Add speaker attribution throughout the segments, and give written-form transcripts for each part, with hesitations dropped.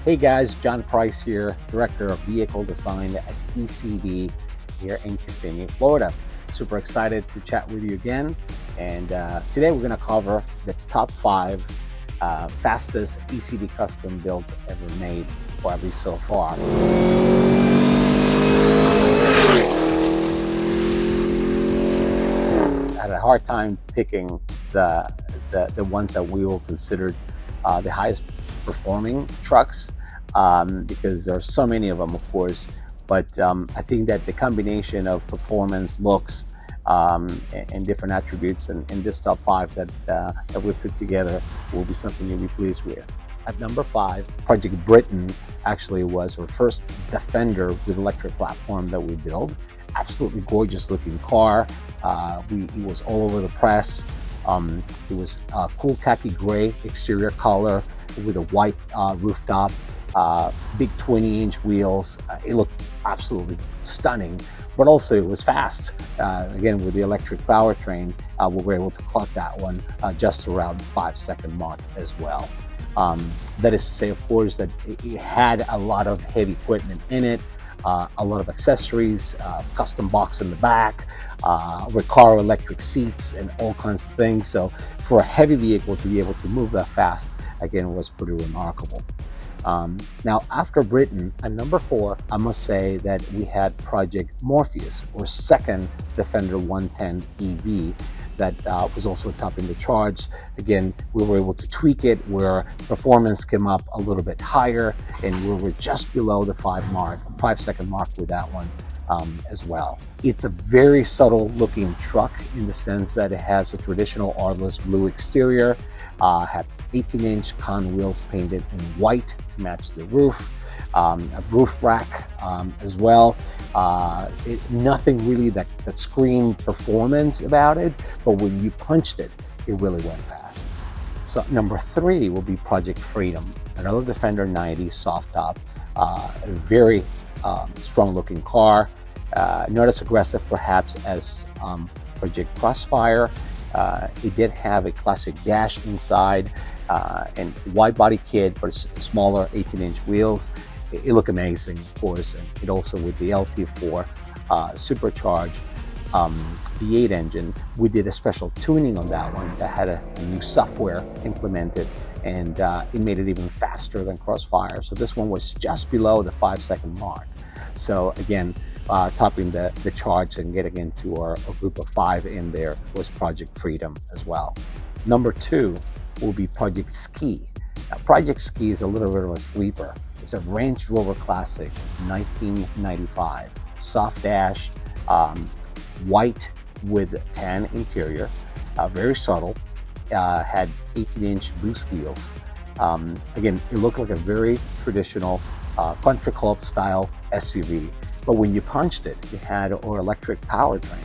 Speaker 1: Hey guys, John Price here, Director of Vehicle Design at E.C.D here in Kissimmee, Florida. Super excited to chat with you again. And today we're going to cover the top 5 fastest E.C.D custom builds ever made, or at least so far. I had a hard time picking the ones that we will consider the highest performing trucks because there are so many of them, of course. But I think that the combination of performance, looks, and different attributes in this top 5 that we put together will be something you'll be pleased with. At number 5, Project Britain actually was our first Defender with electric platform that we built. Absolutely gorgeous looking car. It was all over the press. It was a cool khaki gray exterior color with a white rooftop, big 20-inch wheels. It looked absolutely stunning, but also it was fast. Again, with the electric powertrain, we were able to clock that one just around the 5-second mark as well. That is to say, of course, that it had a lot of heavy equipment in it, a lot of accessories, custom box in the back, Recaro electric seats, and all kinds of things. So for a heavy vehicle to be able to move that fast, again, was pretty remarkable. Now, after Britain, at number 4, I must say that we had Project Morpheus, or second Defender 110 EV, that was also topping the charts. Again, we were able to tweak it where performance came up a little bit higher, and we were just below the 5-second mark with that one as well. It's a very subtle looking truck in the sense that it has a traditional Artless blue exterior, had 18-inch con wheels painted in white to match the roof, a roof rack as well. Nothing really that screamed performance about it, but when you punched it, it really went fast. So number 3 will be Project Freedom, another Defender 90 soft top, a very strong looking car, not as aggressive perhaps as Project Crossfire. It did have a classic dash inside and wide body kit, but smaller 18-inch wheels. It looked amazing, of course, and it also with the LT4 supercharged V8 engine. We did a special tuning on that one that had a new software implemented, and it made it even faster than Crossfire. So this one was just below the 5-second mark. So again, topping the charts and getting into our group of 5 in there was Project Freedom as well. Number 2 will be Project Ski. Now, Project Ski is a little bit of a sleeper. It's a Range Rover Classic 1995, soft dash, white with tan interior, very subtle, had 18-inch boost wheels. Again, it looked like a very traditional country club style SUV, but when you punched it, it had our electric powertrain,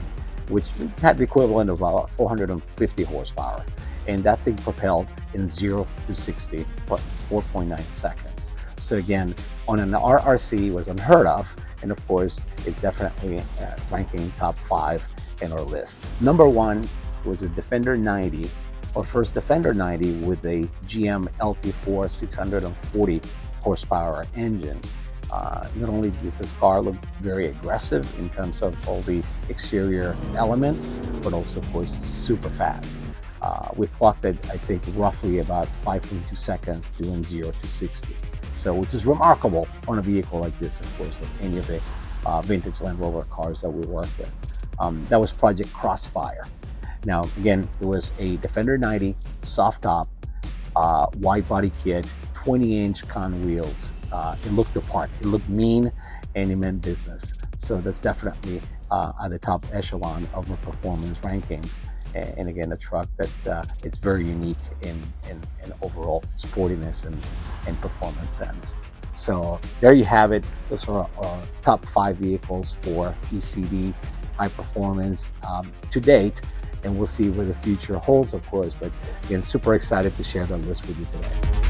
Speaker 1: which had the equivalent of 450 horsepower, and that thing propelled in 0 to 60 in 4.9 seconds. So again, on an RRC was unheard of, and of course, it's definitely ranking top 5 in our list. Number 1 was a Defender 90, our first Defender 90 with a GM LT4 640 horsepower engine. Not only does this car look very aggressive in terms of all the exterior elements, but also, of course, super fast. We clocked it, I think, roughly about 5.2 seconds doing 0 to 60. So, which is remarkable on a vehicle like this, of course, like any of the vintage Land Rover cars that we work with. That was Project Crossfire. Now, again, it was a Defender 90 soft top, wide body kit, 20-inch con wheels. It looked the part. It looked mean, and it meant business. So that's definitely at the top echelon of our performance rankings. And again, a truck that it's very unique in overall sportiness and performance sense. So there you have it. Those are our top 5 vehicles for E.C.D high performance to date, and we'll see where the future holds, of course. But again, super excited to share that list with you today.